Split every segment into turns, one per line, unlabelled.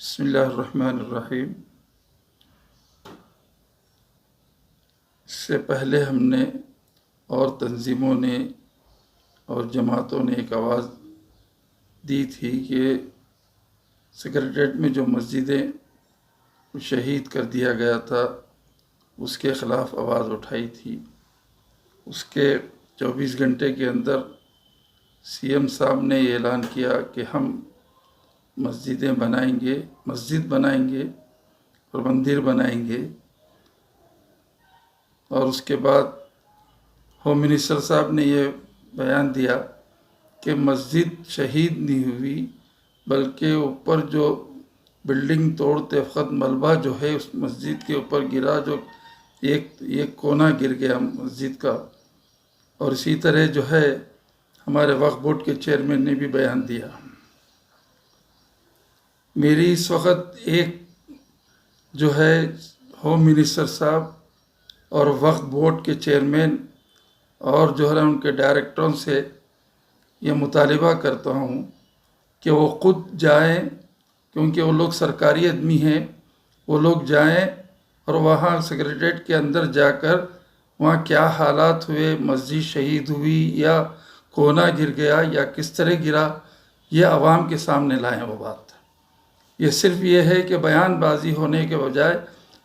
بسم اللہ الرحمن الرحیم۔ اس سے پہلے ہم نے اور تنظیموں نے اور جماعتوں نے ایک آواز دی تھی کہ سکریٹریٹ میں جو مسجدیں شہید کر دیا گیا تھا اس کے خلاف آواز اٹھائی تھی۔ اس کے 24 گھنٹے کے اندر سی ایم صاحب نے یہ اعلان کیا کہ ہم مسجد بنائیں گے اور مندر بنائیں گے، اور اس کے بعد ہوم منسٹر صاحب نے یہ بیان دیا کہ مسجد شہید نہیں ہوئی بلکہ اوپر جو بلڈنگ توڑتے وقت ملبہ جو ہے اس مسجد کے اوپر گرا، جو ایک کونا گر گیا مسجد کا۔ اور اسی طرح جو ہے ہمارے وقف بورڈ کے چیئرمین نے بھی بیان دیا۔ میری اس وقت ایک جو ہے ہوم منسٹر صاحب اور وقف بورڈ کے چیئرمین اور جو ہے ان کے ڈائریکٹروں سے یہ مطالبہ کرتا ہوں کہ وہ خود جائیں، کیونکہ وہ لوگ سرکاری آدمی ہیں، وہ لوگ جائیں اور وہاں سکریٹریٹ کے اندر جا کر وہاں کیا حالات ہوئے، مسجد شہید ہوئی یا کونا گر گیا یا کس طرح گرا، یہ عوام کے سامنے لائیں وہ بات۔ یہ صرف یہ ہے کہ بیان بازی ہونے کے بجائے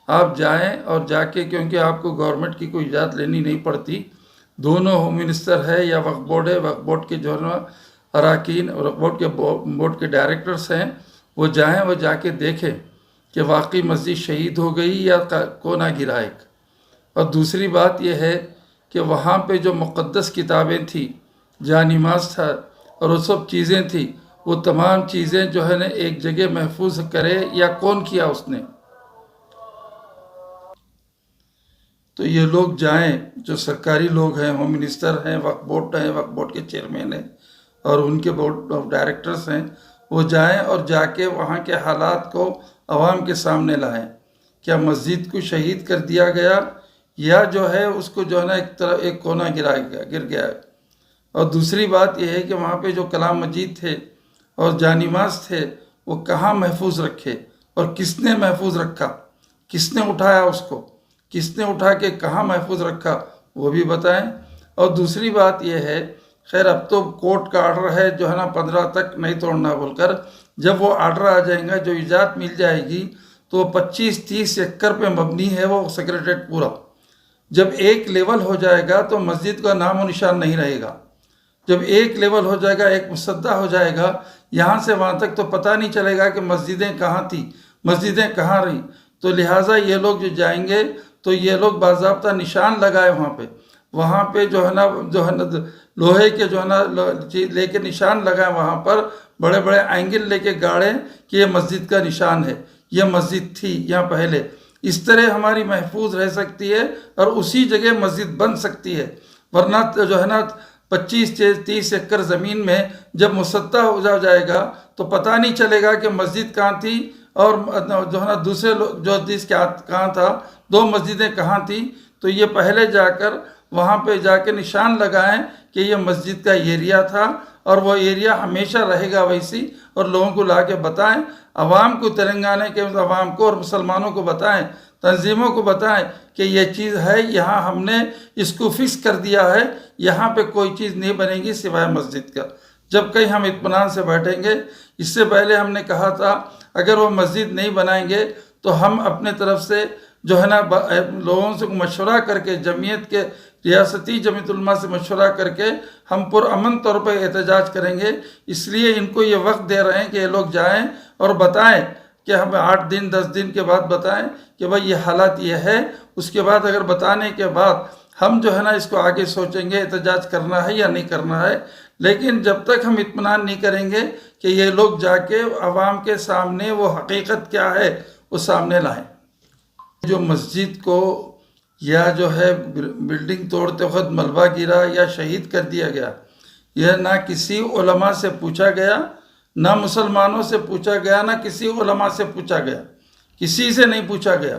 آپ جائیں اور جا کے، کیونکہ آپ کو گورنمنٹ کی کوئی اجازت لینی نہیں پڑتی، دونوں ہوم منسٹر ہے یا وقف بورڈ ہے، وقف بورڈ کے جو اراکین اور وقف بورڈ کے ڈائریکٹرز ہیں، وہ جائیں، وہ جا کے دیکھیں کہ واقعی مسجد شہید ہو گئی یا کونا گرا ایک۔ اور دوسری بات یہ ہے کہ وہاں پہ جو مقدس کتابیں تھیں، جا نماز تھا اور وہ سب چیزیں تھیں، وہ تمام چیزیں جو ہے نا ایک جگہ محفوظ کرے یا کون کیا اس نے۔ تو یہ لوگ جائیں، جو سرکاری لوگ ہیں، ہوم منسٹر ہیں، وقف بورڈ کے چیئرمین ہیں اور ان کے بورڈ آف ڈائریکٹرز ہیں، وہ جائیں اور جا کے وہاں کے حالات کو عوام کے سامنے لائیں۔ کیا مسجد کو شہید کر دیا گیا یا جو ہے اس کو جو ہے نا ایک کونا گر گیا ہے۔ اور دوسری بات یہ ہے کہ وہاں پہ جو کلام مجید تھے اور جانماز تھے، وہ کہاں محفوظ رکھے اور کس نے محفوظ رکھا، کس نے اٹھایا اس کو، کس نے اٹھا کے کہاں محفوظ رکھا، وہ بھی بتائیں۔ اور دوسری بات یہ ہے، خیر اب تو کورٹ کا آرڈر ہے جو ہے نا 15 تک نہیں توڑنا بول کر، جب وہ آرڈر آ جائیں گا، جو اجازت مل جائے گی، تو 25-30 ایکڑ پہ مبنی ہے وہ سکریٹریٹ پورا۔ جب ایک لیول ہو جائے گا تو مسجد کا نام و نشان نہیں رہے گا۔ جب ایک لیول ہو جائے گا، ایک مسدح ہو جائے گا، یہاں سے وہاں تک تو پتہ نہیں چلے گا کہ مسجدیں کہاں تھیں، مسجدیں کہاں رہیں۔ تو لہٰذا یہ لوگ جو جائیں گے تو یہ لوگ باضابطہ نشان لگائے وہاں پہ جو ہے نا لوہے کے جو ہے نا لے کے نشان لگائیں، وہاں پر بڑے بڑے اینگل لے کے گاڑیں کہ یہ مسجد کا نشان ہے، یہ مسجد تھی یہاں پہلے۔ اس طرح ہماری محفوظ رہ سکتی ہے اور اسی جگہ مسجد بن سکتی ہے۔ ورنہ جو ہے نا 25-30 ایکڑ زمین میں جب مسطح ہو جائے گا تو پتہ نہیں چلے گا کہ مسجد کہاں تھی اور جو ہے نا دوسرے لوگ جو حدیث کہاں تھا، دو مسجدیں کہاں تھیں۔ تو یہ پہلے جا کر وہاں پہ جا کے نشان لگائیں کہ یہ مسجد کا ایریا تھا اور وہ ایریا ہمیشہ رہے گا ویسی، اور لوگوں کو لا کے بتائیں، عوام کو، تلنگانہ کے عوام کو اور مسلمانوں کو بتائیں، تنظیموں کو بتائیں کہ یہ چیز ہے، یہاں ہم نے اس کو فکس کر دیا ہے، یہاں پہ کوئی چیز نہیں بنے گی سوائے مسجد کا۔ جب کہیں ہم اطمینان سے بیٹھیں گے۔ اس سے پہلے ہم نے کہا تھا اگر وہ مسجد نہیں بنائیں گے تو ہم اپنے طرف سے جو ہے نا لوگوں سے مشورہ کر کے، جمعیت کے ریاستی جمعیت علماء سے مشورہ کر کے ہم پرامن طور پہ احتجاج کریں گے۔ اس لیے ان کو یہ وقت دے رہے ہیں کہ یہ لوگ جائیں اور بتائیں کہ ہم 8 دن 10 دن کے بعد بتائیں کہ بھائی یہ حالات یہ ہے۔ اس کے بعد اگر بتانے کے بعد ہم جو ہے نا اس کو آگے سوچیں گے احتجاج کرنا ہے یا نہیں کرنا ہے۔ لیکن جب تک ہم اطمینان نہیں کریں گے کہ یہ لوگ جا کے عوام کے سامنے وہ حقیقت کیا ہے وہ سامنے لائیں۔ جو مسجد کو یا جو ہے بلڈنگ توڑتے وقت ملبہ گرا یا شہید کر دیا گیا، یہ نہ کسی علماء سے پوچھا گیا، نہ مسلمانوں سے پوچھا گیا، نہ کسی علماء سے پوچھا گیا، کسی سے نہیں پوچھا گیا۔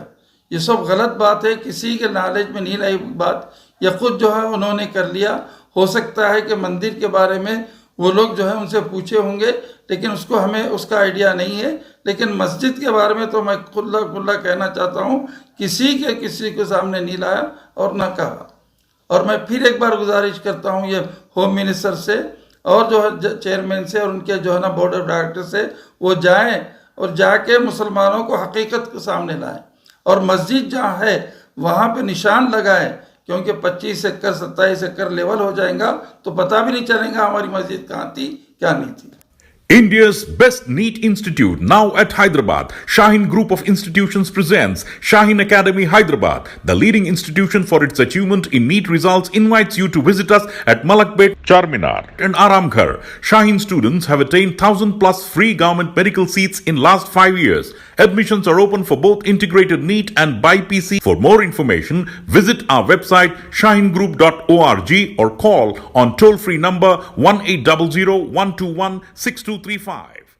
یہ سب غلط بات ہے، کسی کے نالج میں نہیں لائی بات، یہ خود جو ہے انہوں نے کر لیا۔ ہو سکتا ہے کہ مندر کے بارے میں وہ لوگ جو ہے ان سے پوچھے ہوں گے، لیکن اس کو ہمیں اس کا آئیڈیا نہیں ہے. لیکن مسجد کے بارے میں تو میں کھلا کہنا چاہتا ہوں، کسی کے سامنے نہیں لایا اور نہ کہا. اور میں پھر ایک بار گزارش کرتا ہوں یہ ہوم منسٹر سے اور جو ہے چیئرمین سے اور ان کے جو ہے نا بورڈ آف ڈائریکٹر سے، وہ جائیں اور جا کے مسلمانوں کو حقیقت کے سامنے لائیں اور مسجد جہاں ہے وہاں پہ نشان لگائیں، کیونکہ 25 ایکڑ 27 ایکڑ لیول ہو جائیں گا تو پتہ بھی نہیں چلیں گا ہماری مسجد کہاں تھی کیا نہیں تھی.
India's best NEET institute now at Hyderabad. Shaheen Group of Institutions presents Shaheen Academy Hyderabad. The leading institution for its achievement in NEET results invites you to visit us at Malakpet, Charminar and Aramghar. Shaheen students have attained 1,000 plus free government medical seats in last 5 years. Admissions are open for both integrated NEET and BIPC. For more information, visit our website shaheengroup.org or call on toll-free number 1800 121 6235.